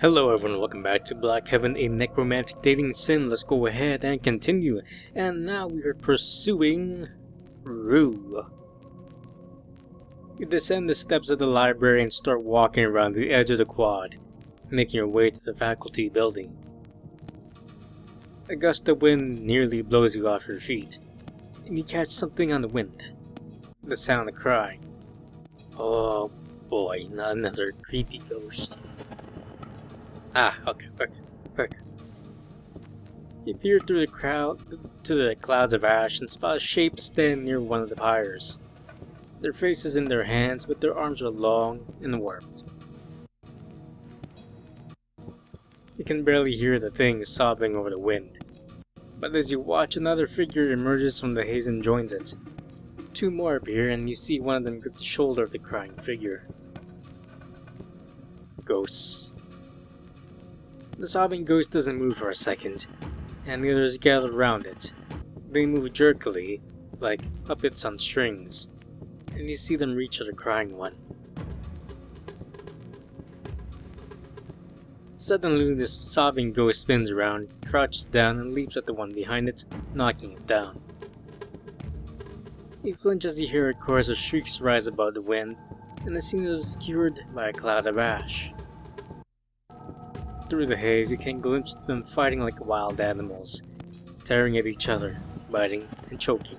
Hello everyone, welcome back to Black Heaven, a necromantic dating sim. Let's go ahead and continue. And now we are pursuing Rue. You descend the steps of the library and start walking around the edge of the quad, making your way to the faculty building. A gust of wind nearly blows you off your feet, and you catch something on the wind. The sound of crying. Oh boy, not another creepy ghost. Okay. You peer through the crowd to the clouds of ash and spot a shape standing near one of the pyres. Their faces in their hands, but their arms are long and warped. You can barely hear the thing sobbing over the wind, but as you watch, another figure emerges from the haze and joins it. Two more appear, and you see one of them grip the shoulder of the crying figure. Ghosts. The sobbing ghost doesn't move for a second, and the others gather around it. They move jerkily, like puppets on strings, and you see them reach for the crying one. Suddenly, this sobbing ghost spins around, crouches down, and leaps at the one behind it, knocking it down. You flinch as you hear a chorus of shrieks rise above the wind, and the scene is obscured by a cloud of ash. Through the haze, you can glimpse them fighting like wild animals, tearing at each other, biting and choking.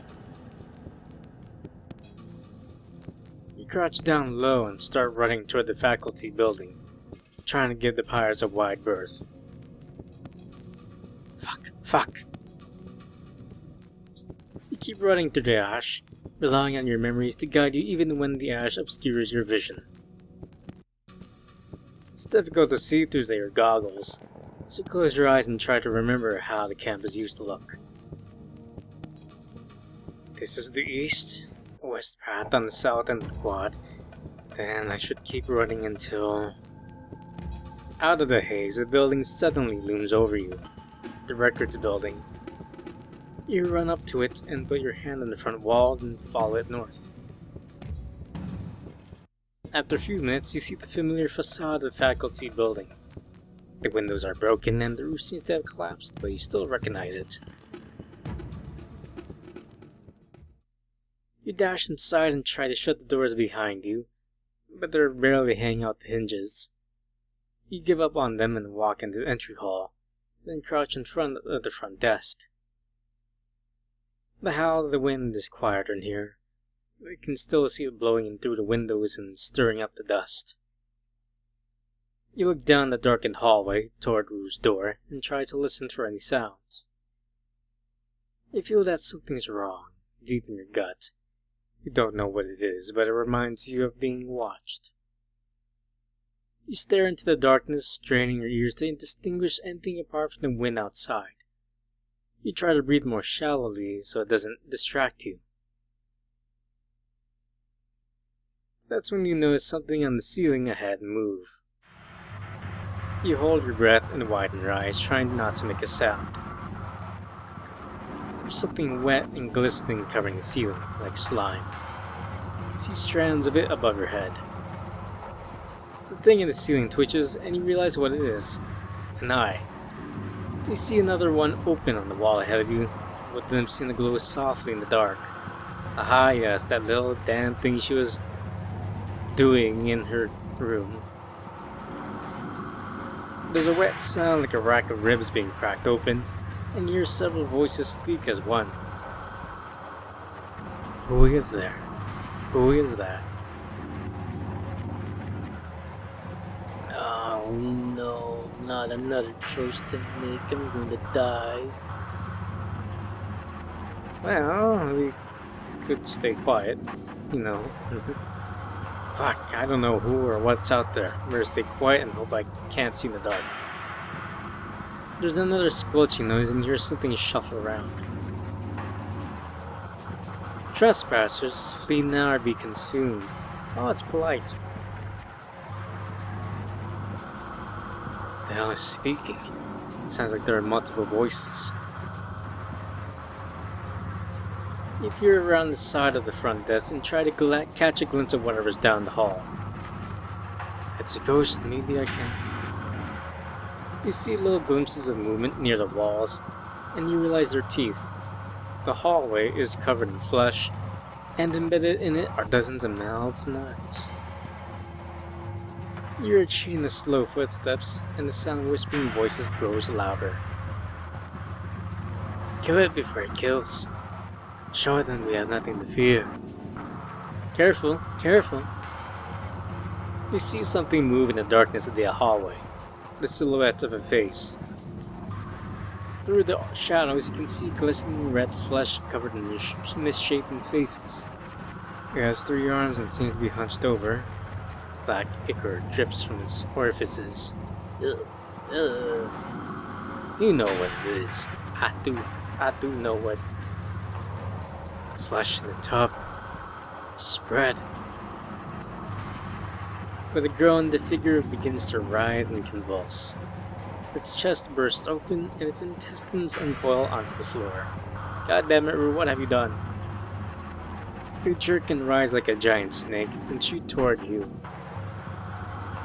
You crouch down low and start running toward the faculty building, trying to give the pyres a wide berth. Fuck! You keep running through the ash, relying on your memories to guide you even when the ash obscures your vision. It's difficult to see through your goggles, so close your eyes and try to remember how the campus used to look. This is the east, west path on the south end of the quad, and I should keep running until... Out of the haze, a building suddenly looms over you, the records building. You run up to it and put your hand on the front wall and follow it north. After a few minutes, you see the familiar facade of the faculty building. The windows are broken and the roof seems to have collapsed, but you still recognize it. You dash inside and try to shut the doors behind you, but they're barely hanging out the hinges. You give up on them and walk into the entry hall, then crouch in front of the front desk. The howl of the wind is quieter in here. You can still see it blowing in through the windows and stirring up the dust. You look down the darkened hallway toward Rue's door and try to listen for any sounds. You feel that something's wrong, deep in your gut. You don't know what it is, but it reminds you of being watched. You stare into the darkness, straining your ears to distinguish anything apart from the wind outside. You try to breathe more shallowly so it doesn't distract you. That's when you notice something on the ceiling ahead move. You hold your breath and widen your eyes, trying not to make a sound. There's something wet and glistening covering the ceiling, like slime. You can see strands of it above your head. The thing in the ceiling twitches, and you realize what it is. An eye. You see another one open on the wall ahead of you, with them seem to glow softly in the dark. Aha, yes, that little damn thing she was doing in her room. There's a wet sound like a rack of ribs being cracked open, and you hear several voices speak as one. Who is there? Who is that? Oh no, not another choice to make. I'm going to die. Well, we could stay quiet, you know. Fuck, I don't know who or what's out there. I'm gonna stay quiet and hope I can't see in the dark. There's another squelching noise and you hear something shuffle around. Trespassers, flee now or be consumed. Oh, it's polite. The hell is speaking? Sounds like there are multiple voices. You peer around the side of the front desk and try to catch a glimpse of whatever's down the hall. It's a ghost, maybe I can... You see little glimpses of movement near the walls, and you realize they're teeth. The hallway is covered in flesh, and embedded in it are dozens of mouths and eyes. You hear a chain of slow footsteps, and the sound of whispering voices grows louder. Kill it before it kills. Show them we have nothing to fear. Careful, careful. You see something move in the darkness of the hallway, the silhouette of a face. Through the shadows you can see glistening red flesh covered in misshapen faces. It has 3 arms and seems to be hunched over. Black ichor drips from its orifices. Ugh. You know what it is. I do know what. Flesh in the tub. Spread. With a groan, the figure begins to writhe and convulse. Its chest bursts open and its intestines uncoil onto the floor. God damn it, Rue, what have you done? You jerk and rise like a giant snake and shoot toward you.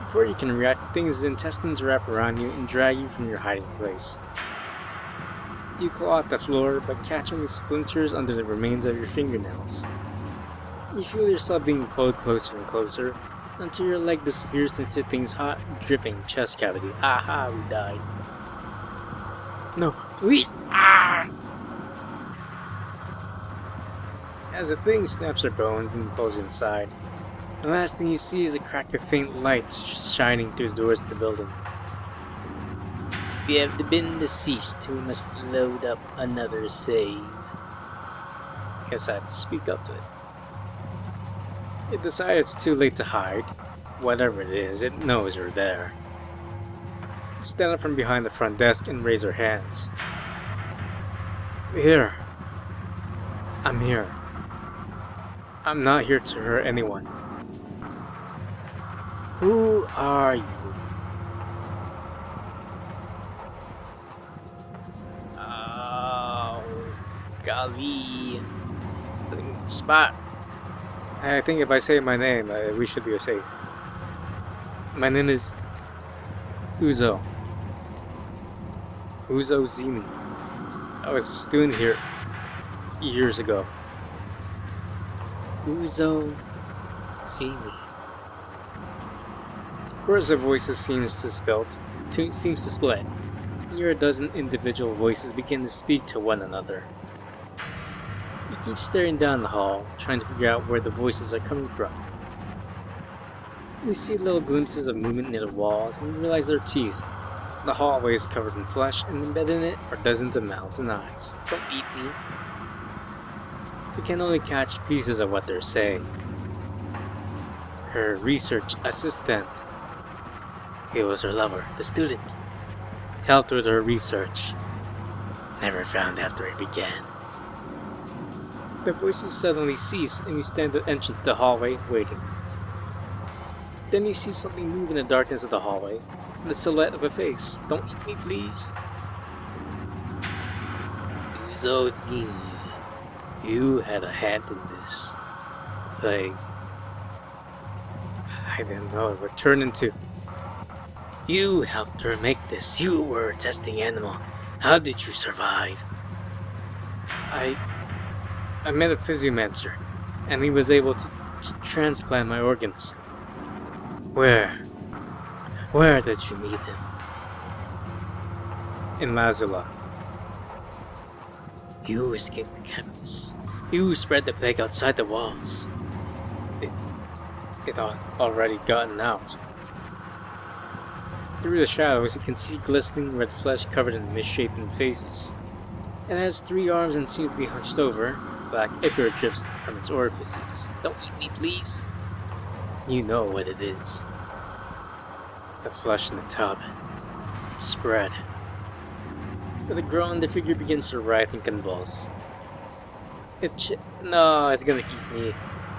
Before you can react, things' intestines wrap around you and drag you from your hiding place. You claw at the floor, but catch only splinters under the remains of your fingernails. You feel yourself being pulled closer and closer, until your leg disappears into things' hot, dripping chest cavity. Aha, we died. No, please! Ah! As the thing snaps her bones and pulls you inside, the last thing you see is a crack of faint light shining through the doors of the building. We have been deceased, we must load up another save. Guess I have to speak up to it. It decides it's too late to hide. Whatever it is, it knows you're there. Stand up from behind the front desk and raise her hands. Here. I'm here. I'm not here to hurt anyone. Who are you? Oh, golly. Spot. I think if I say my name, we should be safe. My name is Uzo. Uzo Zimi. I was a student here years ago. Uzo Zimi. The chorus of voices seems to split. You hear a dozen individual voices begin to speak to one another. You keep staring down the hall, trying to figure out where the voices are coming from. You see little glimpses of movement near the walls and realize they're teeth. The hallway is covered in flesh, and embedded in it are dozens of mouths and eyes. Don't eat me. You can only catch pieces of what they're saying. Her research assistant. He was her lover, the student. Helped with her research. Never found after it began. The voices suddenly cease, and you stand at the entrance to the hallway, waiting. Then you see something move in the darkness of the hallway, the silhouette of a face. Don't eat me, please. Uzo Zini, you had a hand in this. Plague. I didn't know it would turn into... You helped her make this. You were a testing animal. How did you survive? I met a physiomancer, and he was able to transplant my organs. Where did you meet him? In Lazula. You escaped the chemists. You spread the plague outside the walls. It had already gotten out. Through the shadows, you can see glistening red flesh covered in misshapen faces. It has 3 arms and seems to be hunched over. Black ichor drips from its orifices. Don't eat me, please. You know what it is. The flesh in the tub. It's spread. With a groan, the figure begins to writhe and convulse. No, it's gonna eat me.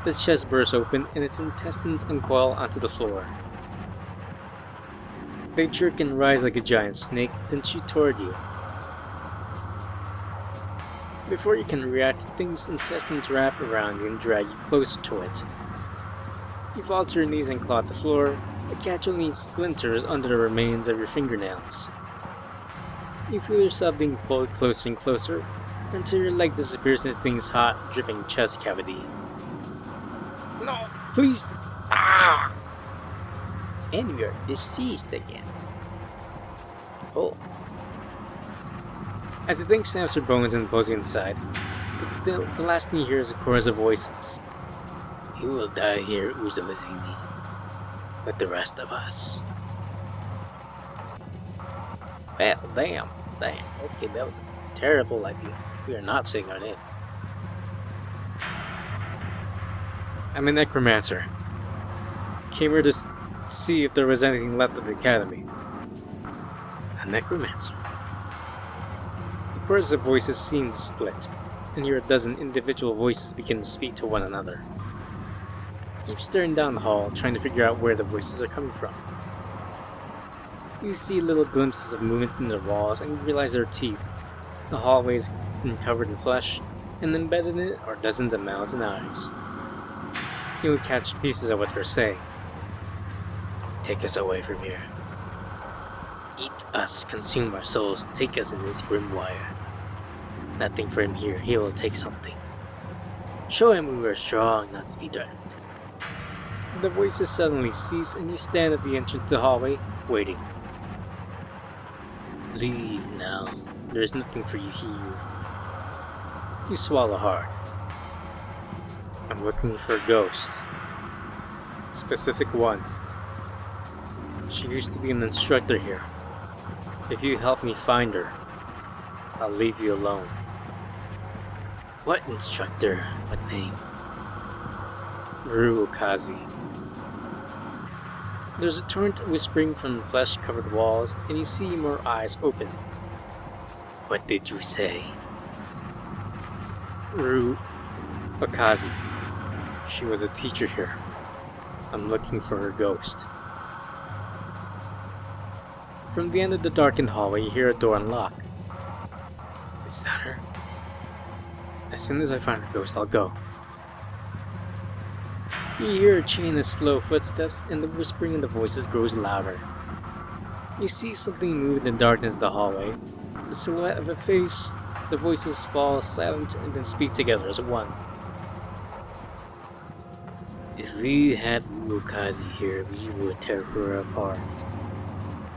Its chest bursts open, and its intestines uncoil onto the floor. They jerk and rise like a giant snake, then shoot toward you. Before you can react, things' intestines wrap around you and drag you closer to it. You fall to your knees and claw at the floor, but catch only splinters under the remains of your fingernails. You feel yourself being pulled closer and closer until your leg disappears in the thing's hot, dripping chest cavity. No, please! Ah! And you're deceased again. Oh. As the thing snaps her bones and pulls you inside, the last thing you hear is a chorus of voices. You will die here, Uzumazini, with the rest of us. Well, damn. Okay, that was a terrible idea. We are not sitting on it. I'm a necromancer. Came here to see if there was anything left of the academy. A necromancer? The chorus of voices seem to split, and hear a dozen individual voices begin to speak to one another. Keep staring down the hall, trying to figure out where the voices are coming from. You see little glimpses of movement in the walls, and you realize there are teeth. The hallway is covered in flesh, and embedded in it are dozens of mouths and eyes. You will catch pieces of what they're saying. Take us away from here. Eat us, consume our souls, take us in this grim wire. Nothing for him here, he will take something. Show him we were strong, not to be threatened. The voices suddenly cease, and you stand at the entrance to the hallway, waiting. Leave now. There is nothing for you here. You swallow hard. I'm looking for a ghost. A specific one. She used to be an instructor here. If you help me find her, I'll leave you alone. What instructor? What name? Ryu Okazi. There's a torrent whispering from the flesh-covered walls, and you see more eyes open. What did you say? Ryu Okazi. She was a teacher here. I'm looking for her ghost. From the end of the darkened hallway, you hear a door unlock. Is that her? As soon as I find her ghost, I'll go. You hear a chain of slow footsteps, and the whispering in the voices grows louder. You see something move in the darkness of the hallway. The silhouette of a face. The voices fall silent and then speak together as one. If we had Rukazi here, we would tear her apart.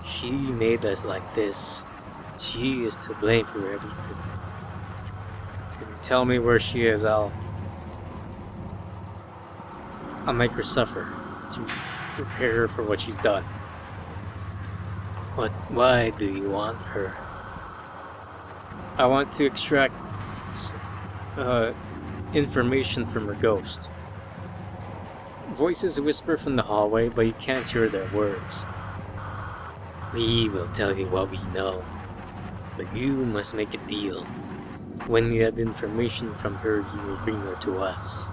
She made us like this. She is to blame for everything. If you tell me where she is, I'll make her suffer to prepare her for what she's done. Why do you want her? I want to extract information from her ghost. Voices whisper from the hallway, but you can't hear their words. We will tell you what we know, but you must make a deal. When you have information from her, you will bring her to us.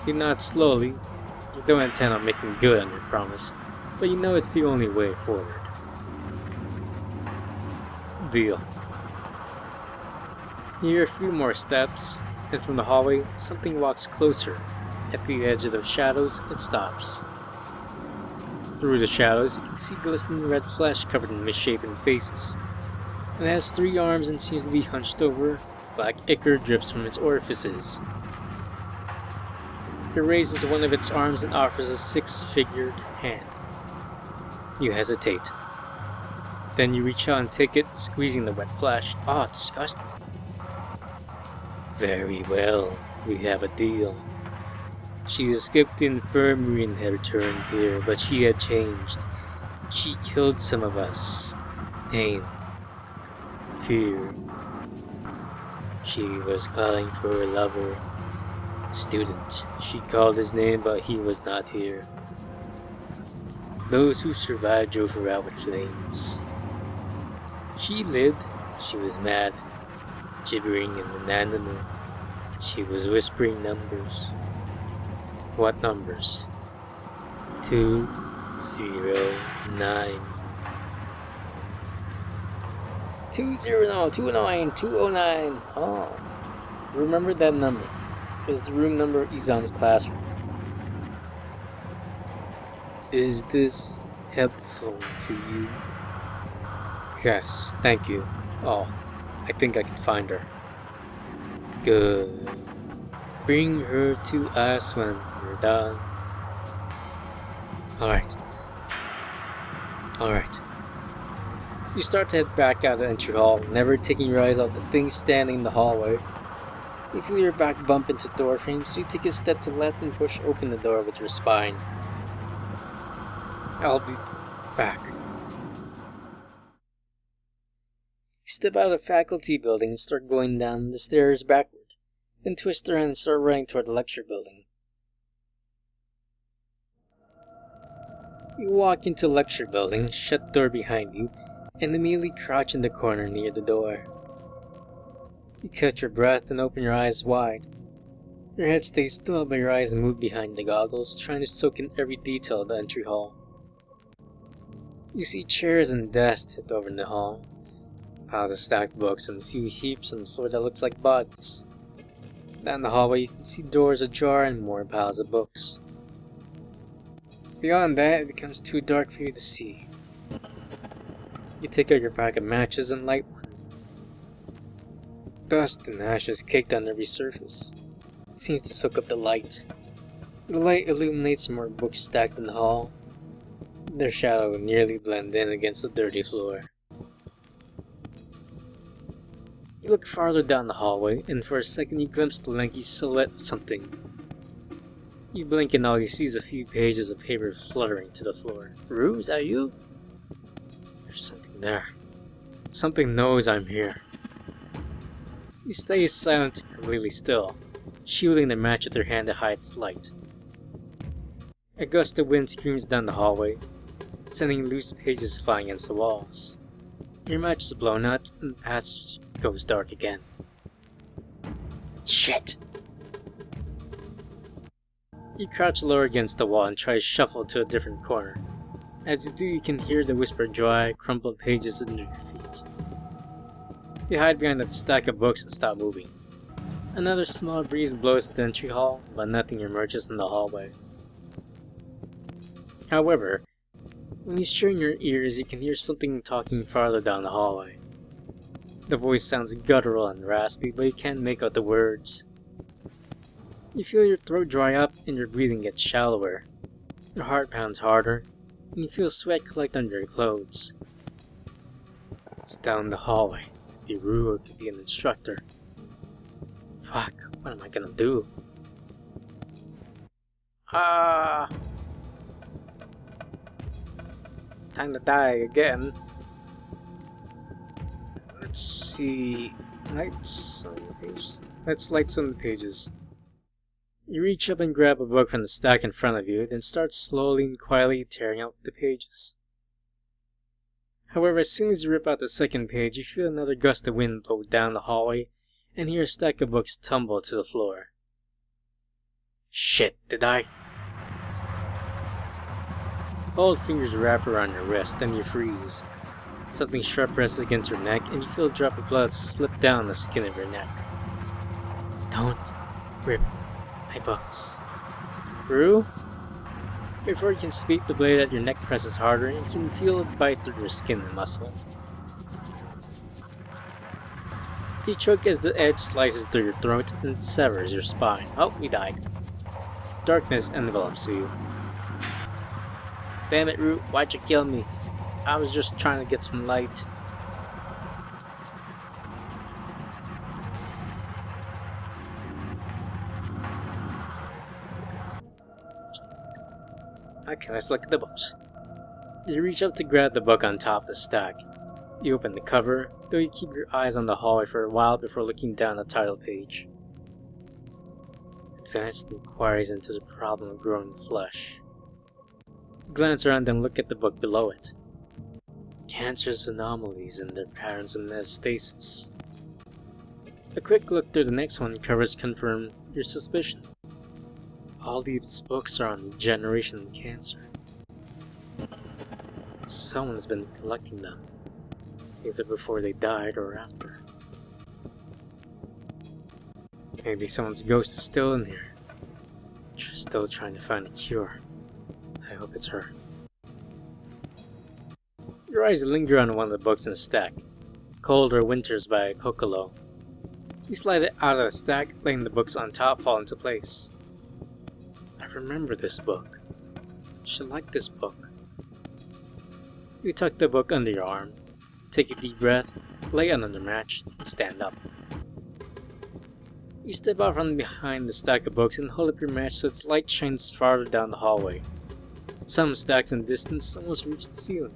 You nod slowly. You don't intend on making good on your promise, but you know it's the only way forward. Deal. You hear a few more steps, and from the hallway, something walks closer. At the edge of the shadows, it stops. Through the shadows, you can see glistening red flesh covered in misshapen faces. It has 3 arms and seems to be hunched over. Black ichor drips from its orifices. It raises one of its arms and offers a 6-figured hand. You hesitate. Then you reach out and take it, squeezing the wet flesh. Ah, disgusting. Very well, we have a deal. She escaped the infirmary and had returned here, but she had changed. She killed some of us. Pain. Fear. She was calling for her lover. Student. She called his name, but he was not here. Those who survived drove her out with flames. She lived. She was mad, gibbering in an animal. She was whispering numbers. What numbers? 209. 209. Oh. Remember that number. It's the room number of Izam's classroom. Is this helpful to you? Yes, thank you. Oh, I think I can find her. Good. Bring her to us when we're done. Alright. You start to head back out the entry hall, never taking your eyes off the thing standing in the hallway. You feel your back bump into door frames, so you take a step to the left and push open the door with your spine. I'll be back. You step out of the faculty building and start going down the stairs backward, then twist around and start running toward the lecture building. You walk into the lecture building, shut the door behind you, and immediately crouch in the corner near the door. You catch your breath and open your eyes wide. Your head stays still, but your eyes move behind the goggles, trying to soak in every detail of the entry hall. You see chairs and desks tipped over in the hall, piles of stacked books and a few heaps on the floor that looks like bodies. Down the hallway you can see doors ajar and more piles of books. Beyond that, it becomes too dark for you to see. You take out your pack of matches and light one. Dust and ashes caked on every surface. It seems to soak up the light. The light illuminates more books stacked in the hall. Their shadow will nearly blend in against the dirty floor. You look farther down the hallway, and for a second you glimpse the lanky silhouette of something. You blink and all you see is a few pages of paper fluttering to the floor. Rue, is that you? There's something there. Something knows I'm here. You stay silent and completely still, shielding the match with your hand to hide its light. A gust of wind screams down the hallway, sending loose pages flying against the walls. Your match is blown out, and the passage goes dark again. Shit! You crouch lower against the wall and try to shuffle to a different corner. As you do, you can hear the whispered dry, crumpled pages under your feet. You hide behind a stack of books and stop moving. Another small breeze blows at the entry hall, but nothing emerges in the hallway. However, when you strain your ears, you can hear something talking farther down the hallway. The voice sounds guttural and raspy, but you can't make out the words. You feel your throat dry up and your breathing gets shallower. Your heart pounds harder, and you feel sweat collect under your clothes. It's down the hallway. It could be Rue or it could be an instructor. Fuck, what am I gonna do? Time to die again. Let's see. Lights on the pages. Let's lights on the pages. You reach up and grab a book from the stack in front of you, then start slowly and quietly tearing out the pages. However, as soon as you rip out the second page, you feel another gust of wind blow down the hallway and hear a stack of books tumble to the floor. Shit, did I? Cold fingers wrap around your wrist, then you freeze. Something sharp presses against your neck, and you feel a drop of blood slip down the skin of your neck. Don't rip my books. Rue? Before you can speak, the blade at your neck presses harder, and you can feel it bite through your skin and muscle. You choke as the edge slices through your throat and severs your spine. Oh, we died. Darkness envelops you. Damn it, Rue, why'd you kill me? I was just trying to get some light. Okay, let's look at the books. You reach up to grab the book on top of the stack. You open the cover, though you keep your eyes on the hallway for a while before looking down the title page. Advanced Inquiries into the Problem of Growing Flesh. Glance around and look at the book below it. Cancerous anomalies and their patterns of metastasis. A quick look through the next one covers confirm your suspicion. All these books are on regeneration and cancer. Someone's been collecting them, either before they died or after. Maybe someone's ghost is still in here. She's still trying to find a cure. I hope it's her. Your eyes linger on one of the books in the stack, Colder Winters by Occult. You slide it out of the stack, letting the books on top fall into place. I remember this book. Should like this book. You tuck the book under your arm, take a deep breath, lay it on the match, and stand up. You step out from behind the stack of books and hold up your match so its light shines farther down the hallway. Some stacks in the distance almost reach the ceiling.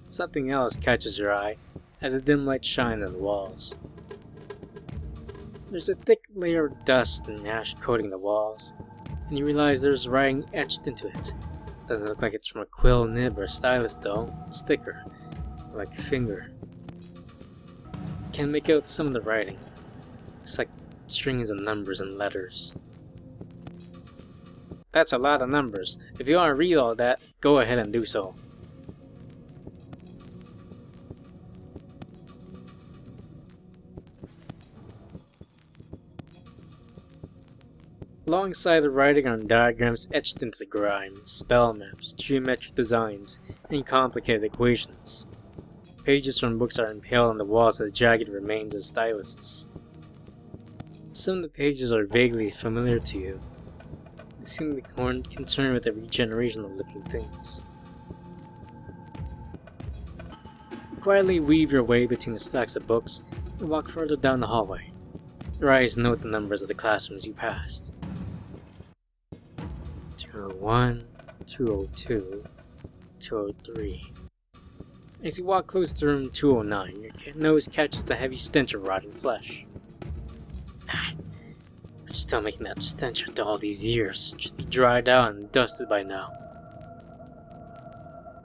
Something else catches your eye as the dim light shines on the walls. There's a thick layer of dust and ash coating the walls, and you realize there's writing etched into it. Doesn't look like it's from a quill nib or stylus though. It's thicker, like a finger. Can't make out some of the writing. Looks like strings of numbers and letters. That's a lot of numbers. If you want to read all that, go ahead and do so. Alongside the writing are diagrams etched into the grime, spell maps, geometric designs, and complicated equations. Pages from books are impaled on the walls with jagged remains of styluses. Some of the pages are vaguely familiar to you. They seem to be concerned with the regeneration of living things. You quietly weave your way between the stacks of books and walk further down the hallway. Your eyes note the numbers of the classrooms you passed. 201, 202, 203. As you walk close to room 209, your nose catches the heavy stench of rotting flesh. We're still making that stench after all these years. It should be dried out and dusted by now.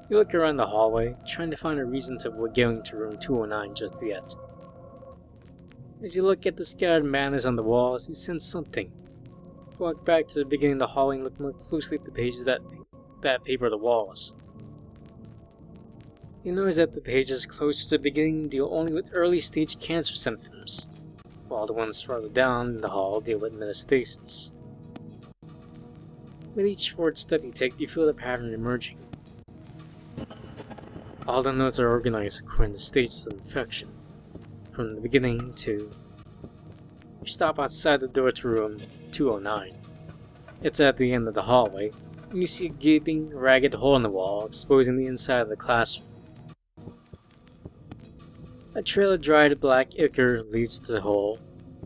You look around the hallway, trying to find a reason to avoid going to room 209 just yet. As you look at the scattered madness on the walls, you sense something. You walk back to the beginning of the hallway and look more closely at the pages that paper the walls. You notice that the pages close to the beginning deal only with early stage cancer symptoms, while the ones further down in the hall deal with metastasis. With each forward step you take, you feel the pattern emerging. All the notes are organized according to stages of infection, from the beginning to... You stop outside the door to room 209. It's at the end of the hallway, and you see a gaping, ragged hole in the wall exposing the inside of the classroom. A trail of dried black ichor leads to the hole,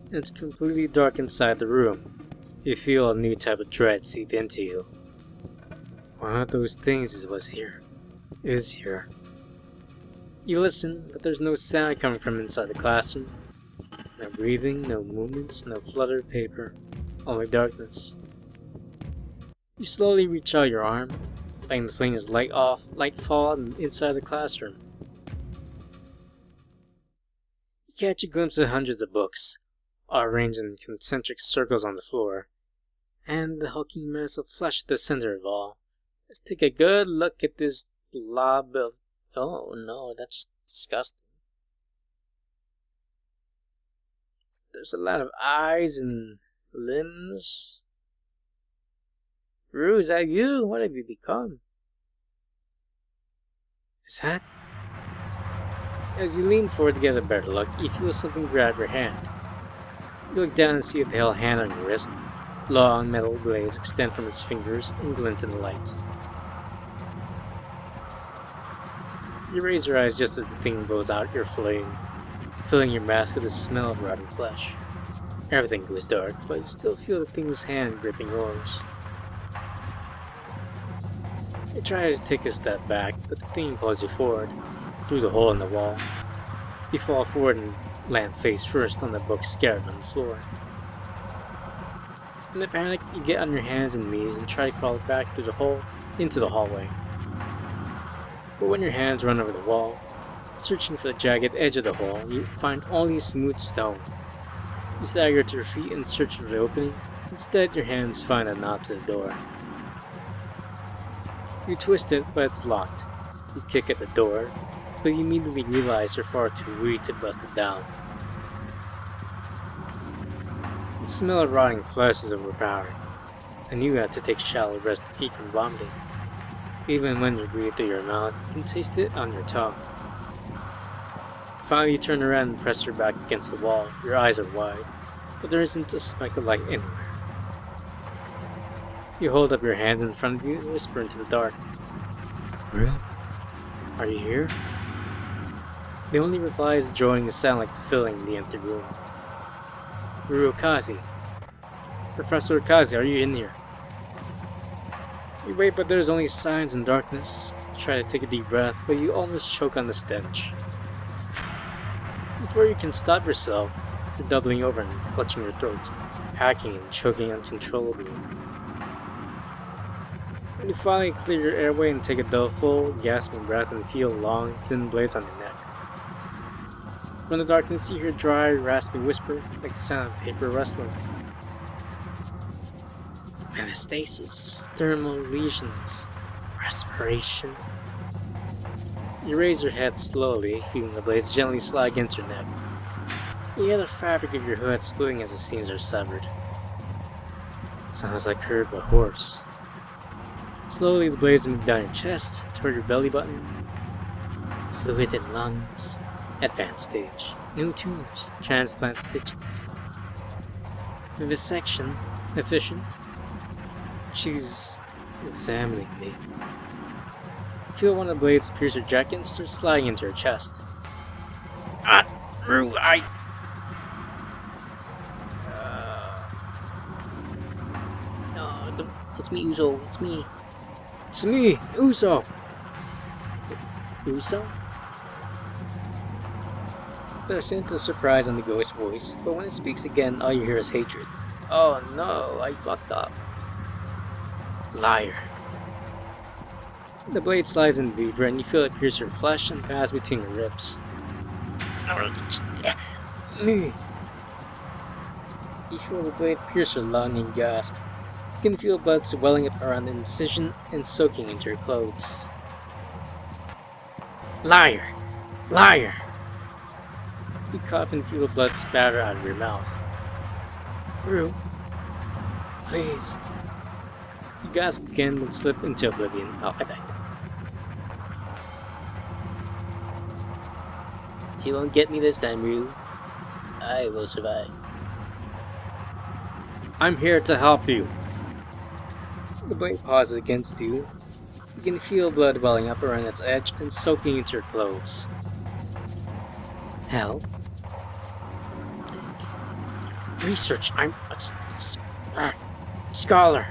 and it's completely dark inside the room. You feel a new type of dread seep into you. One of those things is here. You listen, but there's no sound coming from inside the classroom. No breathing, no movements, no flutter of paper, only darkness. You slowly reach out your arm, letting the flames light fall inside the classroom. You catch a glimpse of hundreds of books, all arranged in concentric circles on the floor, and the hulking mass of flesh at the center of all. Let's take a good look at this blob of... Oh no, that's disgusting. There's a lot of eyes and limbs. Rue, is that you? What have you become? Is that... As you lean forward to get a better look, you feel something grab your hand. You look down and see a pale hand on your wrist. Long metal blades extend from its fingers and glint in the light. You raise your eyes just as the thing blows out your flame, filling your mask with the smell of rotting flesh. Everything goes dark, but you still feel the thing's hand gripping yours. You try to take a step back, but the thing pulls you forward, through the hole in the wall. You fall forward and land face first on the books scattered on the floor. In a panic, you get on your hands and knees and try to crawl back through the hole into the hallway. But when your hands run over the wall, searching for the jagged edge of the hole, you find only smooth stone. You stagger to your feet in search of the opening. Instead, your hands find a knob to the door. You twist it, but it's locked. You kick at the door, but you immediately realize you're far too weak to bust it down. The smell of rotting flesh is overpowering, and you have to take shallow rest to keep from vomiting. Even when you breathe through your mouth, you can taste it on your tongue. Finally, you turn around and press your back against the wall. Your eyes are wide, but there isn't a speck of light anywhere. You hold up your hands in front of you and whisper into the dark. Rue? Are you here? The only reply is drawing a sound like filling the empty room. Rue Okazi. Professor Okazi, are you in here? You wait, but there's only signs and darkness. You try to take a deep breath, but you almost choke on the stench. Before you can stop yourself, you're doubling over and clutching your throat, hacking and choking uncontrollably. When you finally clear your airway and take a full, gasping breath and feel long, thin blades on your neck. From the darkness, you hear a dry, rasping whisper, like the sound of paper rustling. Anastasis, thermal lesions, respiration. You raise your head slowly, feeling the blades gently slide against your neck. You hear the fabric of your hood splitting as the seams are severed. It sounds like curved by a horse. Slowly, the blades move down your chest, toward your belly button. Fluid in lungs. Advanced stage. New tumors. Transplant stitches. Vivisection. Efficient. She's examining me. You feel one of the blades pierce your jacket and start sliding into your chest. Rue, No, it's me, Uzo. It's me. It's me, Uzo! Uzo? There's a hint of surprise on the ghost's voice, but when it speaks again, all you hear is hatred. Oh no, I fucked up. Liar. The blade slides in deeper and you feel it pierce your flesh and pass between your ribs. You feel the blade pierce your lung and gasp. You can feel blood swelling up around the incision and soaking into your clothes. Liar! Liar! You cough and feel blood spatter out of your mouth. Rue, please. You gasp again and slip into oblivion. Oh, I died. You won't get me this time, Rue. I will survive. I'm here to help you. The blade pauses against you. You can feel blood welling up around its edge and soaking into your clothes. Help? Research. I'm a scholar.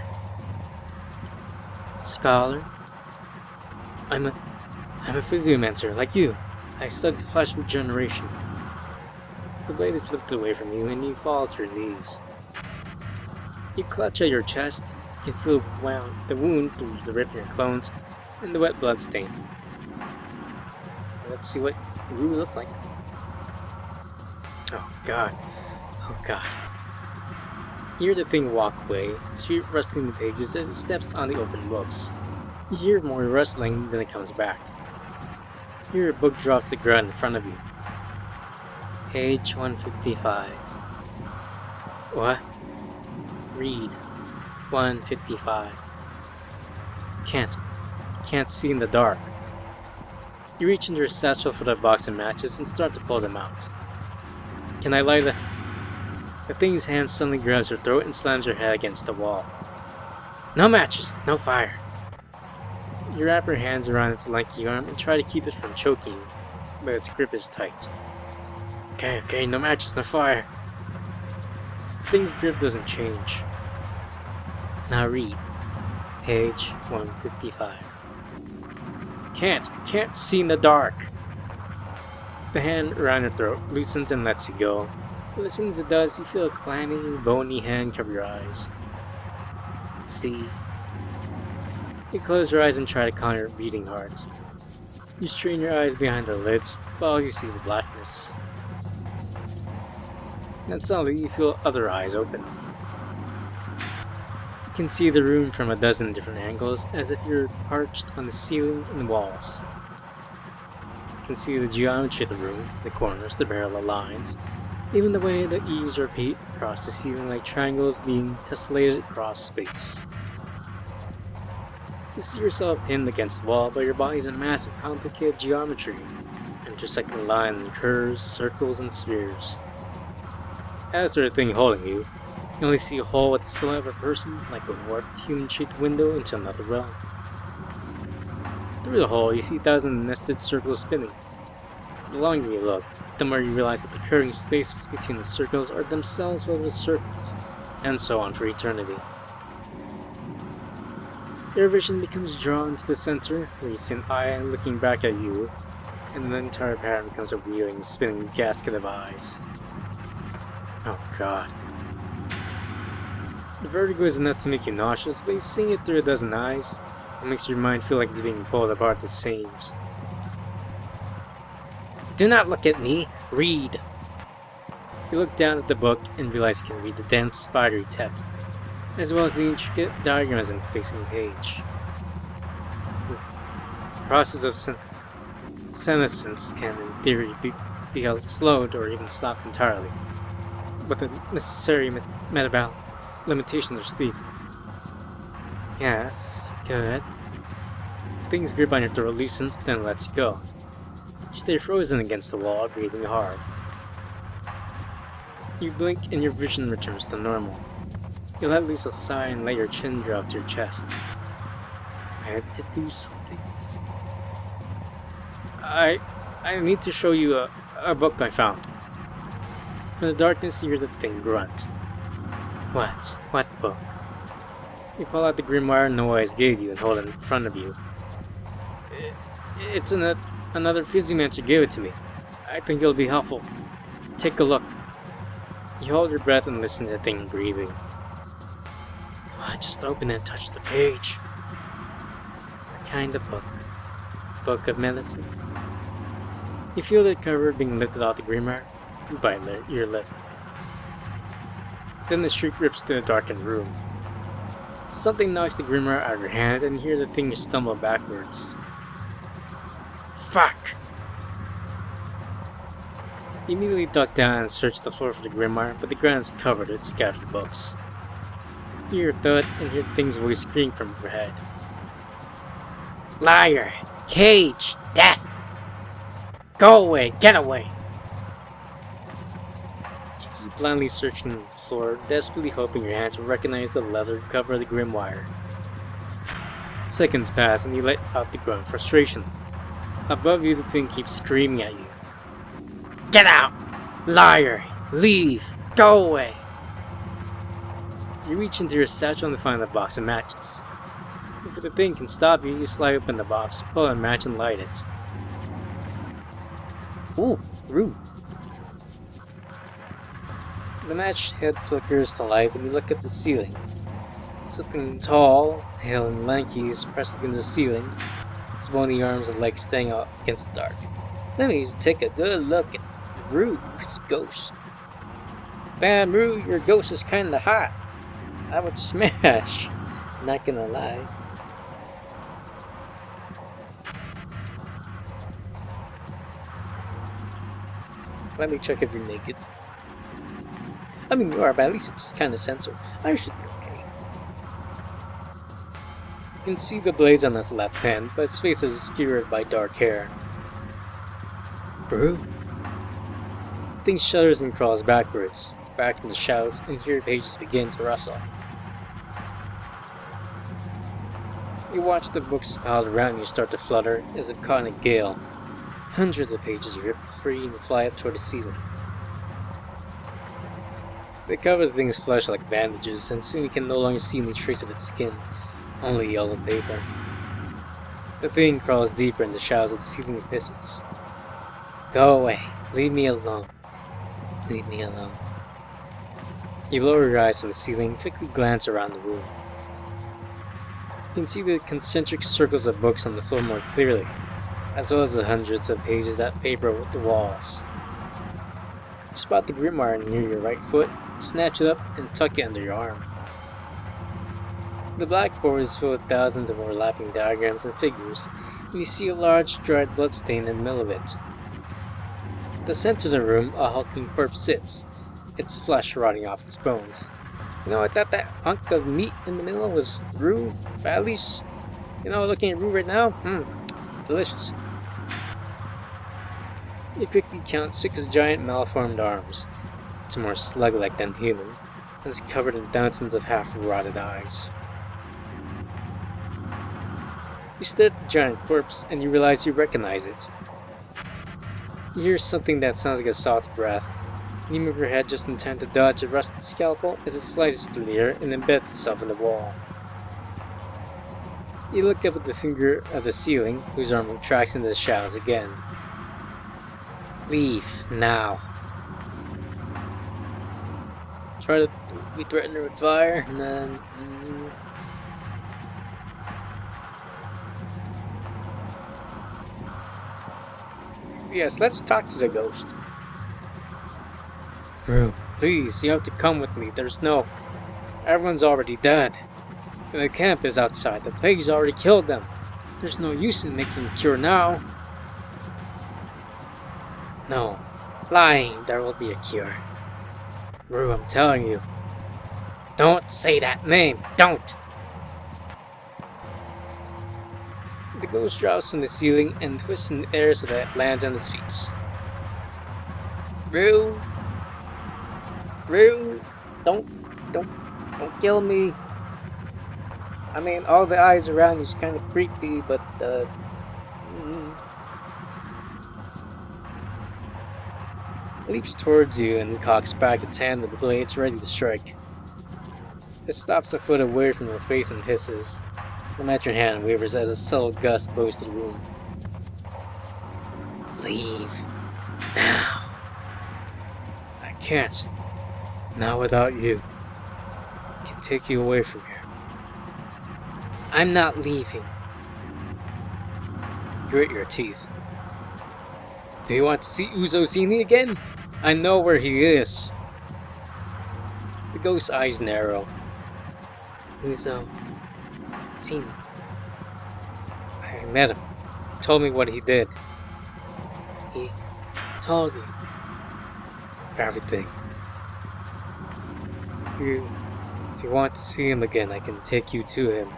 Scholar? I'm a physiomancer like you. I studied flesh regeneration. The blade is lifted away from you and you fall to your knees. You clutch at your chest. You can feel the wound through the rip in your clones and the wet blood stain. Let's see what Rue looks like. Oh god. Oh god. You hear the thing walk away, its feet rustling the pages as it steps on the open books. You hear more rustling, then it comes back. You hear a book drop to the ground in front of you. Page 155. What? Read. 155. Can't see in the dark. You reach into your satchel for the box of matches and start to pull them out. Can I light the thing's hand suddenly grabs your throat and slams your head against the wall. No matches, no fire. You wrap your hands around its lanky arm and try to keep it from choking, but its grip is tight. Okay, no matches, no fire. The thing's grip doesn't change. Now read. Page 155. Can't see in the dark. The hand around your throat loosens and lets you go. But as soon as it does, you feel a clammy, bony hand cover your eyes. See? You close your eyes and try to calm your beating heart. You strain your eyes behind their lids, but all you see is blackness. Then suddenly you feel other eyes open. You can see the room from a dozen different angles, as if you're perched on the ceiling and the walls. You can see the geometry of the room, the corners, the parallel lines, even the way the eaves repeat across the ceiling like triangles being tessellated across space. You see yourself pinned against the wall, but your body is a massive complicated geometry, intersecting lines and curves, circles, and spheres. As for the thing holding you, you only see a hole with the silhouette of a person, like a warped, human-shaped window into another realm. Through the hole, you see thousands of nested circles spinning. The longer you look, the more you realize that the curving spaces between the circles are themselves filled with circles, and so on for eternity. Your vision becomes drawn to the center, where you see an eye looking back at you, and the entire pattern becomes a weaving, spinning gasket of eyes. Oh god. The vertigo is enough to make you nauseous, but seeing it through a dozen eyes, it makes your mind feel like it's being pulled apart at the seams. Do not look at me, read! You look down at the book and realize you can read the dense, spidery text, as well as the intricate diagrams on the facing page. The process of senescence can, in theory, be held slowed or even stopped entirely, but the necessary metabolic limitations are steep. Yes, good. Things grip on your throat loosens, then lets you go. You stay frozen against the wall, breathing hard. You blink and your vision returns to normal. You let loose a sigh and let your chin drop to your chest. I have to do something. I need to show you a book I found. From the darkness you hear the thing grunt. What? What book? You pull out the grimoire no eyes gave you and hold it in front of you. It's another Fusimancer gave it to me. I think it'll be helpful. Take a look. You hold your breath and listen to the thing breathing. Come on, just open it and touch the page. What kind of book? Book of medicine? You feel the cover being lifted off the grimoire. You bite your lip. Then the shriek rips to a darkened room. Something knocks the grimoire out of your hand and you hear the thing stumble backwards. Fuck! You immediately duck down and search the floor for the grimoire, but the ground is covered with scattered books. You hear a thud and hear the thing's voice scream from overhead. Liar! Cage! Death! Go away! Get away! You keep blindly searching the floor, desperately hoping your hands will recognize the leather cover of the grimoire. Seconds pass and you let out the groan of frustration. Above you, the thing keeps screaming at you. Get out! Liar! Leave! Go away! You reach into your satchel and find a box of matches. Before the thing can stop you, you slide open the box, pull a match and light it. Ooh, rude. The match head flickers to life and you look at the ceiling. Something tall, pale and lanky is pressed against the ceiling, its bony arms and legs staying out against the dark. Let me take a good look at Rude's ghost. Damn, Rude, your ghost is kinda hot. I would smash. Not gonna lie. Let me check if you're naked. I mean, you are, but at least it's kinda censored. I should be okay. You can see the blades on its left hand, but its face is obscured by dark hair. Rude? The thing shudders and crawls backwards, back in the shouts, and here pages begin to rustle. You watch the books piled around you start to flutter as if caught in a gale. Hundreds of pages rip free and fly up toward the ceiling. They cover the thing's flesh like bandages, and soon you can no longer see any trace of its skin, only yellow paper. The thing crawls deeper in the shadows of the ceiling and hisses. Go away. Leave me alone. Leave me alone. You lower your eyes from the ceiling and quickly glance around the room. You can see the concentric circles of books on the floor more clearly, as well as the hundreds of pages that paper with the walls. You spot the grimoire near your right foot, snatch it up, and tuck it under your arm. The blackboard is filled with thousands of overlapping diagrams and figures, and you see a large dried bloodstain in the middle of it. At the center of the room, a hulking corpse sits, its flesh rotting off its bones. You know, I thought that hunk of meat in the middle was rude, but at least You know, looking at Rue right now, delicious. You quickly count 6 giant malformed arms. It's more slug-like than human, and it's covered in thousands of half-rotted eyes. You stare at the giant corpse, and you realize you recognize it. You hear something that sounds like a soft breath, and you move your head just in time to dodge a rusted scalpel as it slices through the air and embeds itself in the wall. You look up at the finger of the ceiling, whose arm retracts into the shadows again. Leave, now. Try to... we threaten her with fire, and then... Yes, let's talk to the ghost. Rue, please, you have to come with me. There's no... everyone's already dead. The camp is outside. The plague's already killed them. There's no use in making a cure now. No. Lying. There will be a cure. Rue, I'm telling you. Don't say that name. Don't! The ghost drops from the ceiling and twists in the air so that it lands on its feet. Rue! Rue! Don't kill me. I mean, all the eyes around you is kind of creepy, but, leaps towards you and cocks back its hand with the blades ready to strike. It stops a foot away from your face and hisses. The magic hand wavers as a subtle gust blows through the room. Leave. Now. I can't. Not without you. I can take you away from here. I'm not leaving. Grit your teeth. Do you want to see Uzozini again? I know where he is. The ghost's eyes narrow. Uzozini. I met him. He told me what he did. He told you everything. If you want to see him again, I can take you to him.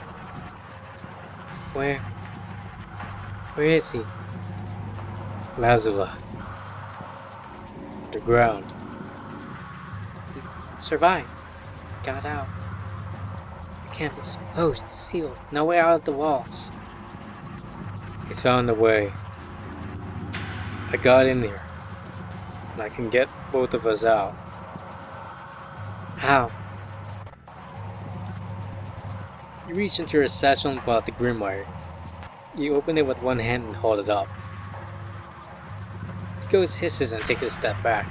Where is he? Lazula. The ground. He survived. Got out. The camp is closed, sealed. No way out of the walls. He found a way. I got in there. And I can get both of us out. How? You reach into your satchel and pull out the grimoire. You open it with one hand and hold it up. The ghost hisses and takes a step back.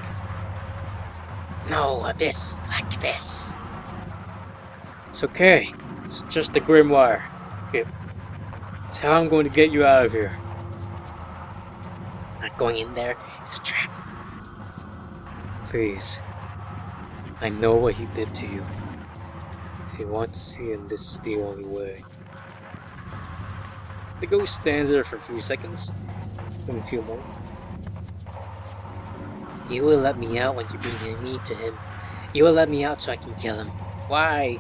No, abyss like this. It's okay. It's just the grimoire. It's how I'm going to get you out of here. Not going in there. It's a trap. Please. I know what he did to you. If you want to see him, this is the only way. The ghost stands there for a few seconds, then a few more. You will let me out when you bring me to him. You will let me out so I can kill him. Why?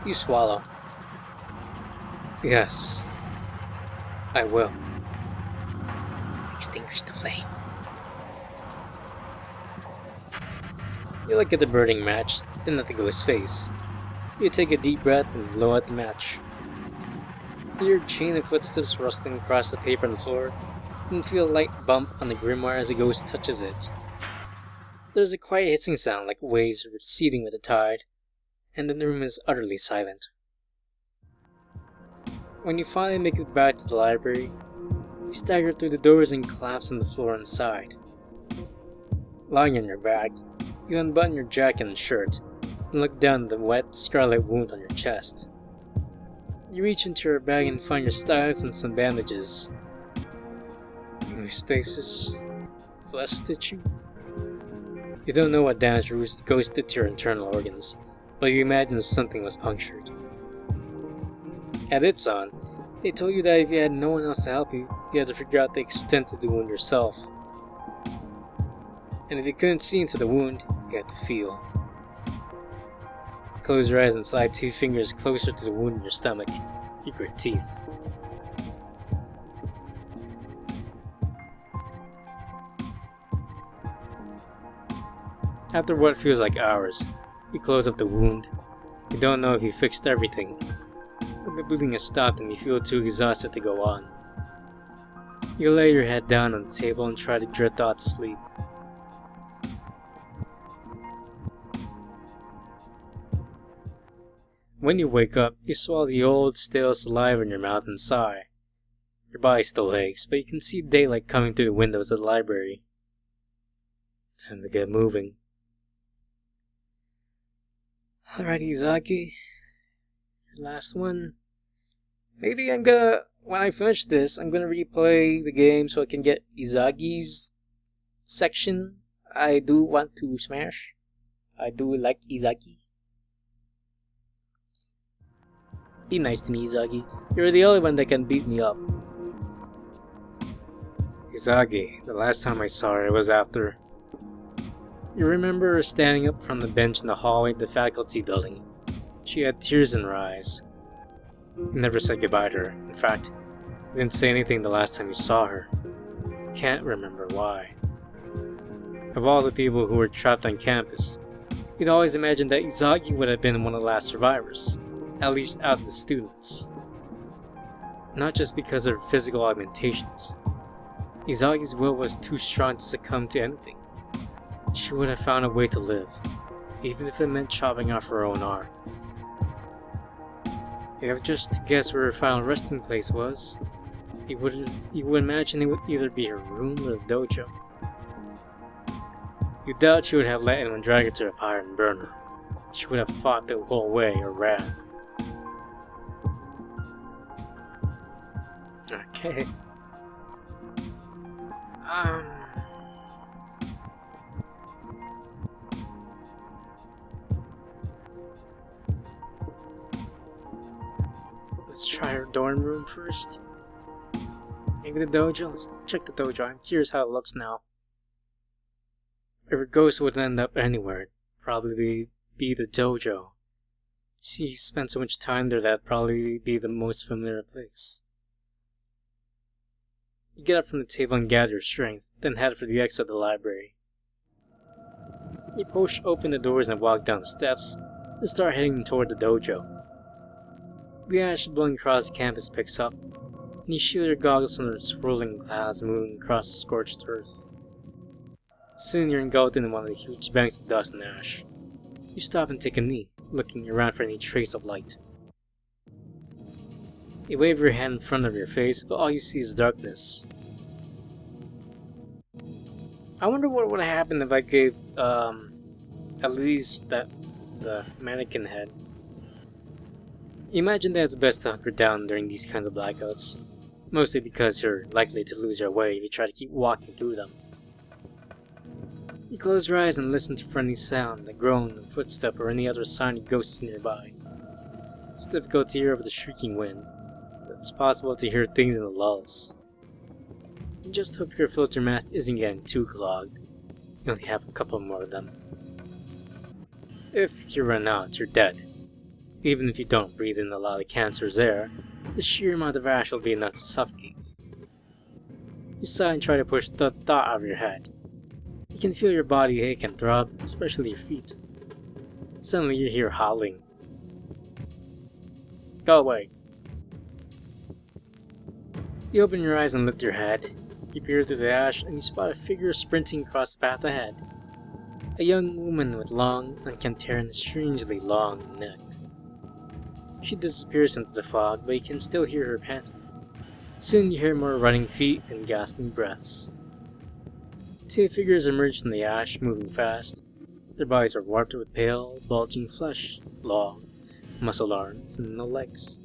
You swallow. Yes. I will. Extinguish the flame. You look at the burning match, then at the ghost's face. You take a deep breath and blow out the match. You hear a chain of footsteps rustling across the paper on the floor, and feel a light bump on the grimoire as the ghost touches it. There's a quiet hissing sound like waves receding with the tide, and then the room is utterly silent. When you finally make it back to the library, you stagger through the doors and collapse on the floor inside. Lying on your back, you unbutton your jacket and shirt, and look down at the wet, scarlet wound on your chest. You reach into your bag and find your stylus and some bandages. Hemostasis? Flesh stitching? You don't know what damage Rue's ghost did to your internal organs, but you imagine something was punctured. At its on, they told you that if you had no one else to help you, you had to figure out the extent of the wound yourself. And if you couldn't see into the wound, you had to feel. Close your eyes and slide 2 fingers closer to the wound in your stomach. You grit teeth. After what feels like hours, you close up the wound. You don't know if you fixed everything, but the bleeding has stopped and you feel too exhausted to go on. You lay your head down on the table and try to drift off to sleep. When you wake up, you swallow the old, stale saliva in your mouth and sigh. Your body still aches, but you can see daylight coming through the windows of the library. Time to get moving. Alright, Izaki. Last one. Maybe when I finish this, I'm gonna replay the game so I can get Izagi's section. I do want to smash. I do like Izaki. Be nice to me, Izagi. You're the only one that can beat me up. Izagi, the last time I saw her was after... You remember her standing up from the bench in the hallway of the faculty building. She had tears in her eyes. You never said goodbye to her. In fact, you didn't say anything the last time you saw her. Can't remember why. Of all the people who were trapped on campus, you'd always imagined that Izagi would have been one of the last survivors. At least out of the students. Not just because of her physical augmentations. Izagi's will was too strong to succumb to anything. She would have found a way to live, even if it meant chopping off her own arm. If you just to guess where her final resting place was, you would imagine it would either be her room or the dojo. You doubt she would have let anyone drag her to the fire and burn her. She would have fought the whole way or ran. Okay. Let's try her dorm room first. Maybe the dojo? Let's check the dojo. I'm curious how it looks now. If her ghost would end up anywhere, it'd probably be the dojo. She spent so much time there that'd probably be the most familiar place. You get up from the table and gather your strength, then head for the exit of the library. You push open the doors and walk down the steps, and start heading toward the dojo. The ash blowing across campus picks up, and you shield your goggles from the swirling clouds moving across the scorched earth. Soon you're engulfed in one of the huge banks of dust and ash. You stop and take a knee, looking around for any trace of light. You wave your hand in front of your face, but all you see is darkness. I wonder what would happen if I gave, at least the mannequin head. Imagine that it's best to hunker down during these kinds of blackouts, mostly because you're likely to lose your way if you try to keep walking through them. You close your eyes and listen for any sound, a groan, a footstep, or any other sign of ghosts nearby. It's difficult to hear over the shrieking wind, but it's possible to hear things in the lulls. You just hope your filter mask isn't getting too clogged. You only have a couple more of them. If you run out, you're dead. Even if you don't breathe in a lot of cancerous air, the sheer amount of ash will be enough to suffocate. You sigh and try to push the thought out of your head. You can feel your body ache and throb, especially your feet. Suddenly you hear howling. Go away. You open your eyes and lift your head. You peer through the ash and you spot a figure sprinting across the path ahead. A young woman with long, unkempt hair and a strangely long neck. She disappears into the fog, but you can still hear her panting. Soon you hear more running feet and gasping breaths. Two figures emerge from the ash, moving fast. Their bodies are warped with pale, bulging flesh, long, muscle arms, and no legs.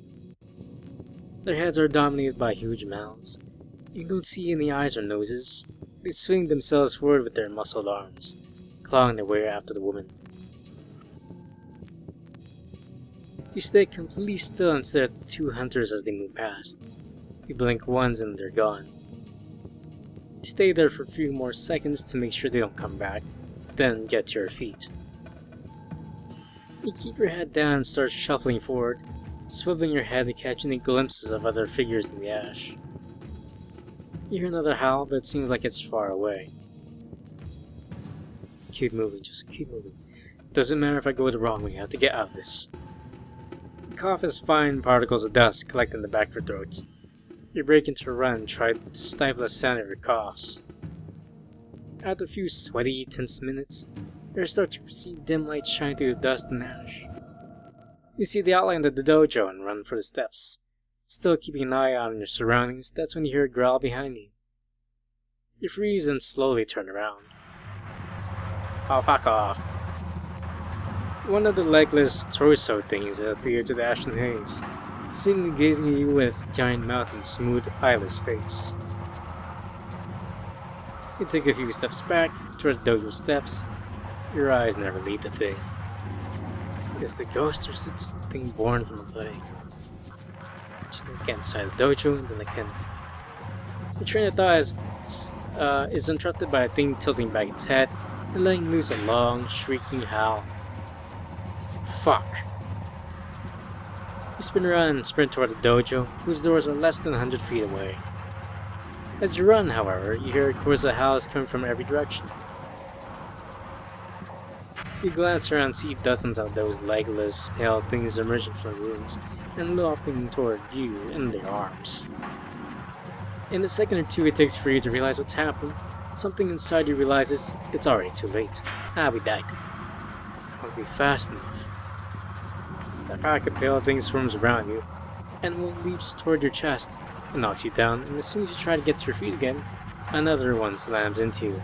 Their heads are dominated by huge mouths. You don't see any eyes or noses. They swing themselves forward with their muscled arms, clawing their way after the woman. You stay completely still and stare at the two hunters as they move past. You blink once and they're gone. You stay there for a few more seconds to make sure they don't come back, then get to your feet. You keep your head down and start shuffling forward, swiveling your head to catch any glimpses of other figures in the ash. You hear another howl, but it seems like it's far away. Keep moving, just keep moving. Doesn't matter if I go the wrong way, I have to get out of this. You cough as fine particles of dust collect in the back of your throat. You break into a run and try to stifle the sound of your coughs. After a few sweaty, tense minutes, you start to perceive dim light shine through the dust and ash. You see the outline of the dojo and run for the steps. Still keeping an eye out on your surroundings, that's when you hear a growl behind you. You freeze and slowly turn around. Oh, fuck off. One of the legless torso things appeared to the ashen haze, seemingly gazing at you with its giant mouth and smooth, eyeless face. You take a few steps back towards the dojo steps. Your eyes never leave the thing. Is it a ghost or is it something born from the plague? Just look inside the dojo and then again. The train of thought is interrupted by a thing tilting back its head and letting loose a long, shrieking howl. Fuck. You spin around and sprint toward the dojo, whose doors are less than 100 feet away. As you run, however, you hear a chorus of howls coming from every direction. You glance around and see dozens of those legless, pale things emerging from the ruins and loping toward you in their arms. In the second or two it takes for you to realize what's happened, something inside you realizes it's already too late. We died. Won't be fast enough. A pack of pale things swarms around you, and one leaps toward your chest and knocks you down, and as soon as you try to get to your feet again, another one slams into you.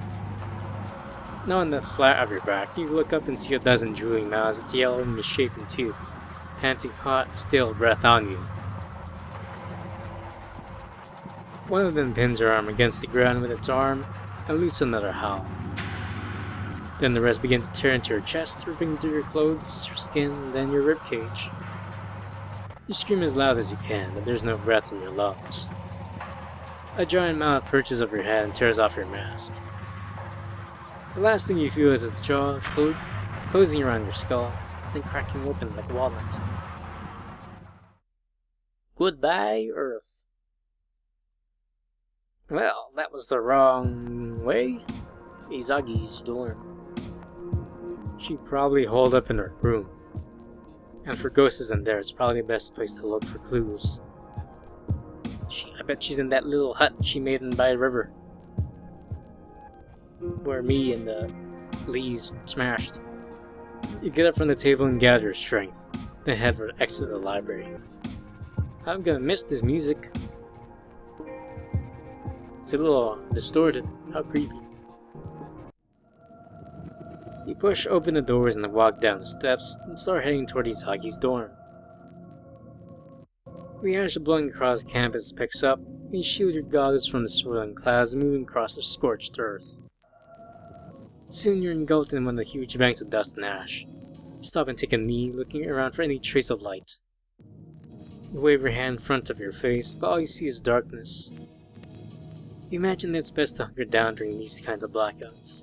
Now on the flat of your back, you look up and see a dozen drooling mouths with yellow and misshapen teeth, panting hot, stale breath on you. One of them pins her arm against the ground with its arm and loots another howl. Then the rest begin to tear into your chest, ripping through your clothes, your skin, and then your ribcage. You scream as loud as you can, but there's no breath in your lungs. A giant mouth perches over your head and tears off your mask. The last thing you feel is its jaw closing around your skull and cracking open like a walnut. Goodbye, Earth. Well, that was the wrong way. Izagi's dorm. She'd probably holed up in her room. And for ghosts in there, it's probably the best place to look for clues. I bet she's in that little hut she made in by the river. Where me and the leaves smashed. You get up from the table and gather your strength, then head for the exit of the library. I'm gonna miss this music. It's a little distorted. How creepy. You push open the doors and walk down the steps and start heading toward Izagi's dorm. The ash blowing across campus picks up, and you shield your goggles from the swirling clouds moving across the scorched earth. Soon you're engulfed in one of the huge banks of dust and ash. You stop and take a knee, looking around for any trace of light. You wave your hand in front of your face, but all you see is darkness. You imagine that it's best to hunker down during these kinds of blackouts.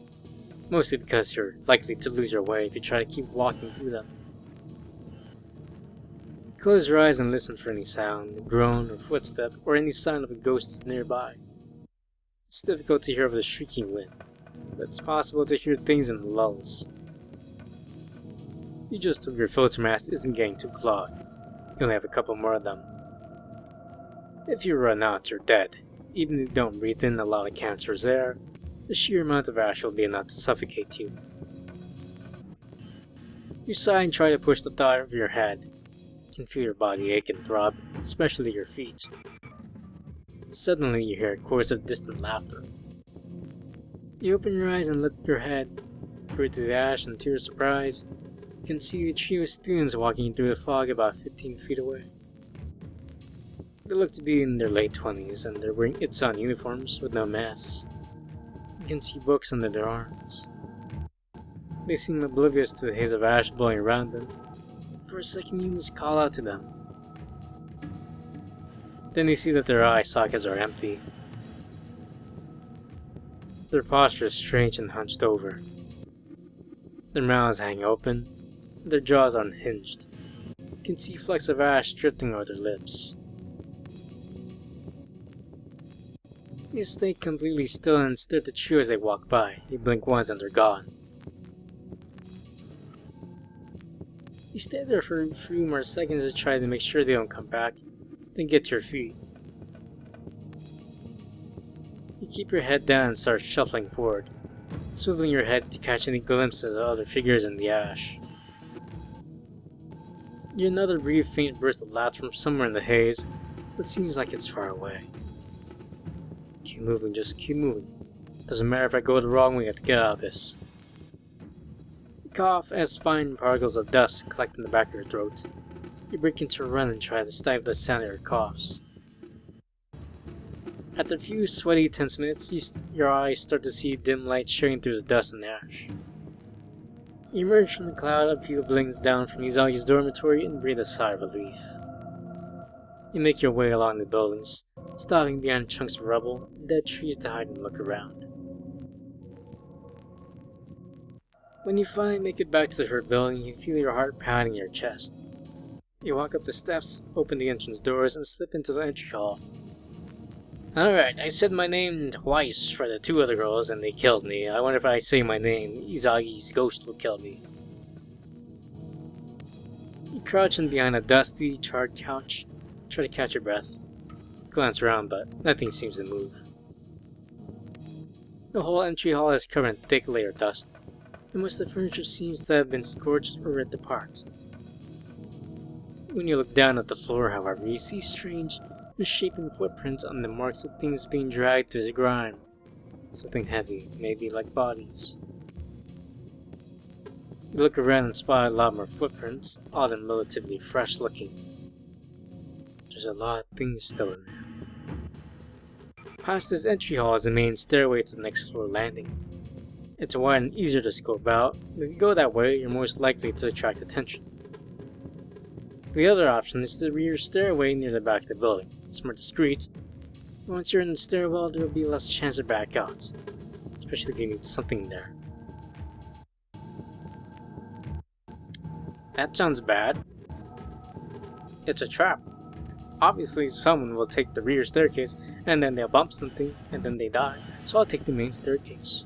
Mostly because you're likely to lose your way if you try to keep walking through them. Close your eyes and listen for any sound, a groan or footstep, or any sign of a ghost is nearby. It's difficult to hear over the shrieking wind, but it's possible to hear things in the lulls. You just hope your filter mask isn't getting too clogged. You only have a couple more of them. If you run out, you're dead. Even if you don't breathe in a lot of cancerous air, the sheer amount of ash will be enough to suffocate you. You sigh and try to push the thought of your head. You can feel your body ache and throb, especially your feet. Suddenly you hear a chorus of distant laughter. You open your eyes and lift your head. Through the ash, and to your surprise, you can see a trio of students walking through the fog about 15 feet away. They look to be in their late 20s, and they're wearing Itsan uniforms with no masks. You can see books under their arms. They seem oblivious to the haze of ash blowing around them. For a second you must call out to them. Then you see that their eye sockets are empty. Their posture is strange and hunched over. Their mouths hang open, their jaws are unhinged. can see flecks of ash drifting over their lips. You stay completely still and stare at the trio as they walk by. You blink once and they're gone. You stay there for a few more seconds to try to make sure they don't come back, then get to your feet. You keep your head down and start shuffling forward, swiveling your head to catch any glimpses of other figures in the ash. You another brief faint burst of laughter from somewhere in the haze, but seems like it's far away. Keep moving, just keep moving. Doesn't matter if I go the wrong way, I have to get out of this. You cough as fine particles of dust collect in the back of your throat. You break into a run and try to stifle the sound of your coughs. After a few sweaty, tense minutes, your eyes start to see dim light showing through the dust and ash. You emerge from the cloud a few buildings down from Izagi's dormitory and breathe a sigh of relief. You make your way along the buildings, stopping behind chunks of rubble and dead trees to hide and look around. When you finally make it back to the third building, you feel your heart pounding in your chest. You walk up the steps, open the entrance doors, and slip into the entry hall. Alright, I said my name twice for the two other girls and they killed me. I wonder if I say my name, Izagi's ghost will kill me. You crouch in behind a dusty, charred couch, try to catch your breath. Glance around, but nothing seems to move. The whole entry hall is covered in thick layer of dust, and most of the furniture seems to have been scorched or ripped apart. When you look down at the floor, however, you see strange, misshapen footprints on the marks of things being dragged through the grime. Something heavy, maybe like bodies. You look around and spot a lot more footprints, all of them relatively fresh looking. There's a lot of things still in there. Past this entry hall is the main stairway to the next floor landing. It's wide and easier to scope out, but if you go that way, you're most likely to attract attention. The other option is the rear stairway near the back of the building. It's more discreet. Once you're in the stairwell, there will be less chance to back out, especially if you need something there. That sounds bad. It's a trap. Obviously, someone will take the rear staircase, and then they'll bump something, and then they die, so I'll take the main staircase.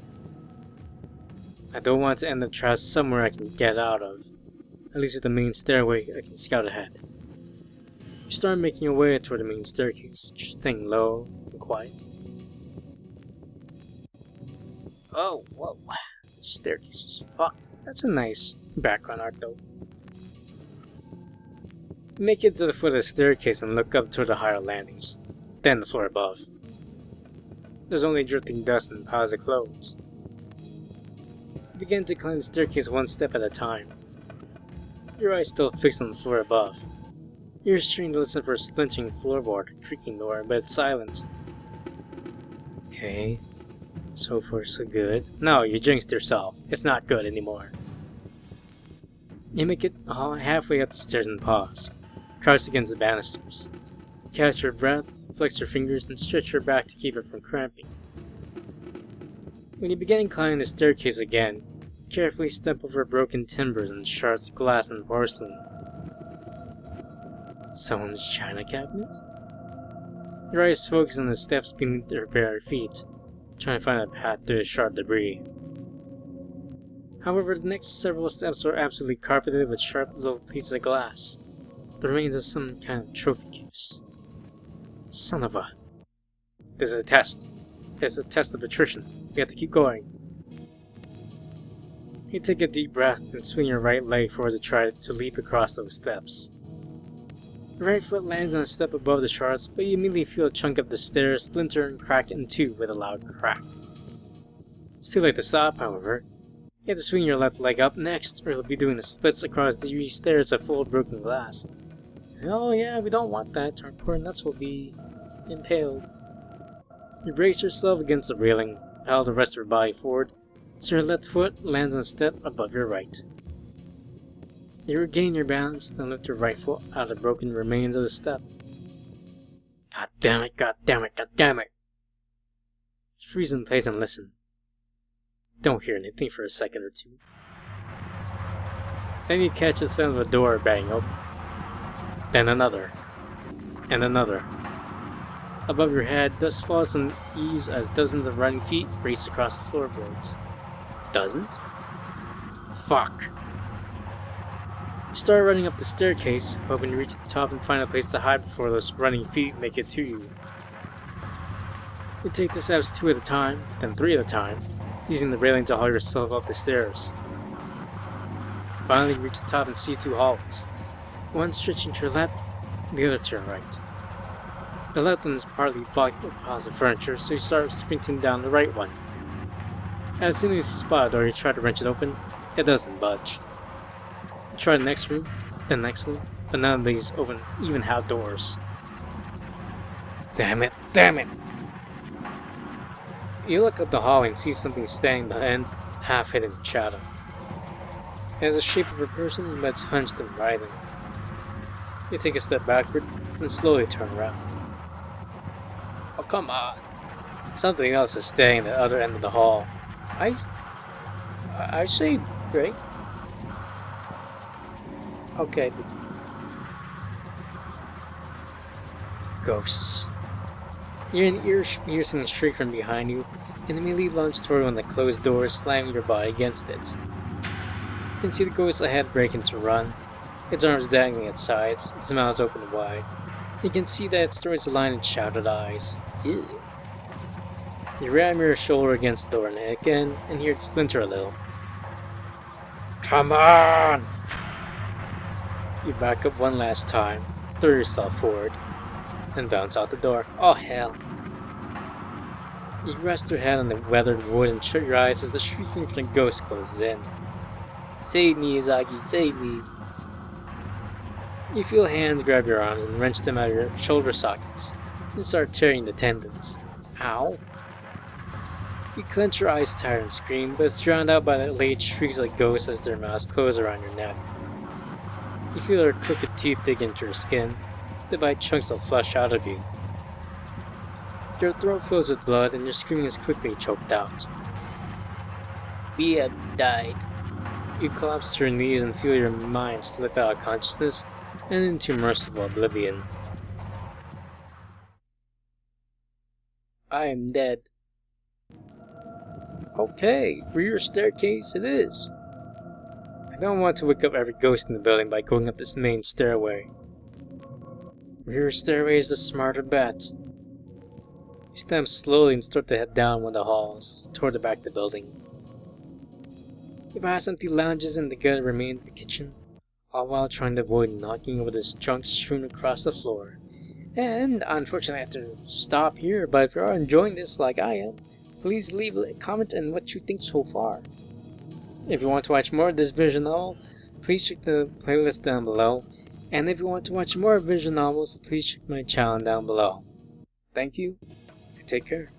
I don't want to end up trapped somewhere I can get out of. At least with the main stairway, I can scout ahead. You start making your way toward the main staircase, just staying low and quiet. Oh, whoa. The staircase is fucked. That's a nice background art, though. You make it to the foot of the staircase and look up toward the higher landings, then the floor above. There's only drifting dust and piles of clothes. You begin to climb the staircase one step at a time. Your eyes still fixed on the floor above. You're strained to listen for a splintering floorboard, creaking door, but it's silent. Okay, so far so good. No, you jinxed yourself. It's not good anymore. You make it halfway up the stairs and pause, crouched against the banisters. Catch your breath, flex your fingers, and stretch your back to keep it from cramping. When you begin climbing the staircase again, carefully step over broken timbers and shards of glass and porcelain. Someone's china cabinet? Your eyes focus on the steps beneath their bare feet, trying to find a path through the sharp debris. However, the next several steps are absolutely carpeted with sharp little pieces of glass, the remains of some kind of trophy case. Son of a... This is a test. It's a test of attrition. We have to keep going. You take a deep breath and swing your right leg forward to try to leap across those steps. Your right foot lands on a step above the shards, but you immediately feel a chunk of the stairs splinter and crack in two with a loud crack. It's too late to stop, however. You have to swing your left leg up next, or you'll be doing the splits across the stairs of full broken glass. Oh yeah, we don't want that. Our poor nuts will be impaled. You brace yourself against the railing, propel the rest of your body forward, so your left foot lands on a step above your right. You regain your balance, then lift your right foot out of the broken remains of the step. God damn it, god damn it, god damn it! You freeze in place and listen. Don't hear anything for a second or two. Then you catch the sound of a door banging open. Then another. And another. Above your head, dust falls on eaves as dozens of running feet race across the floorboards. Dozens? Fuck. You start running up the staircase, hoping to reach the top and find a place to hide before those running feet make it to you. You take the steps 2 at a time, then 3 at a time, using the railing to haul yourself up the stairs. Finally, you reach the top and see 2 hallways. One stretching to your left, the other to your right. The left one is partly blocked with piles of furniture, so you start sprinting down the right one. As soon as you spot a door, you try to wrench it open. It doesn't budge. You try the next room, the next one, but none of these open even have doors. Damn it, damn it! You look up the hall and see something standing behind, half hidden in shadow. It has the shape of a person, but it's hunched and writhing. You take a step backward, and slowly turn around. Oh, come on! Something else is standing at the other end of the hall. I say, right? Okay. Ghosts. You hear an ear-piercing shriek from behind you, and immediately lunge toward one of the closed doors, slamming your body against it. You can see the ghost ahead breaking to run, its arms dangling at sides, its mouth open wide. You can see that it stores a line of shadowed eyes. Ew. You ram your shoulder against the door again, and hear it splinter a little. Come on! You back up one last time, throw yourself forward, and bounce out the door. Oh hell! You rest your head on the weathered wood and shut your eyes as the shrieking from the ghost closes in. Save me, Izagi, save me! You feel hands grab your arms and wrench them out of your shoulder sockets, and start tearing the tendons. Ow! You clench your eyes tired and scream, but it's drowned out by the late shrieks of the ghosts as their mouths close around your neck. You feel their crooked teeth dig into your skin, they bite chunks of flesh out of you. Your throat fills with blood and your screaming is quickly choked out. We have died. You collapse to your knees and feel your mind slip out of consciousness and into merciful oblivion. I am dead. Okay, rear staircase it is. I don't want to wake up every ghost in the building by going up this main stairway. Rear stairway is the smarter bet. You step slowly and start to head down one of the halls, toward the back of the building. You pass empty lounges and the gutted remains of the kitchen, all while trying to avoid knocking over the junk strewn across the floor. And, unfortunately, I have to stop here, but if you are enjoying this like I am, please leave a comment on what you think so far. If you want to watch more of this visual novel, please check the playlist down below. And if you want to watch more visual novels, please check my channel down below. Thank you, and take care.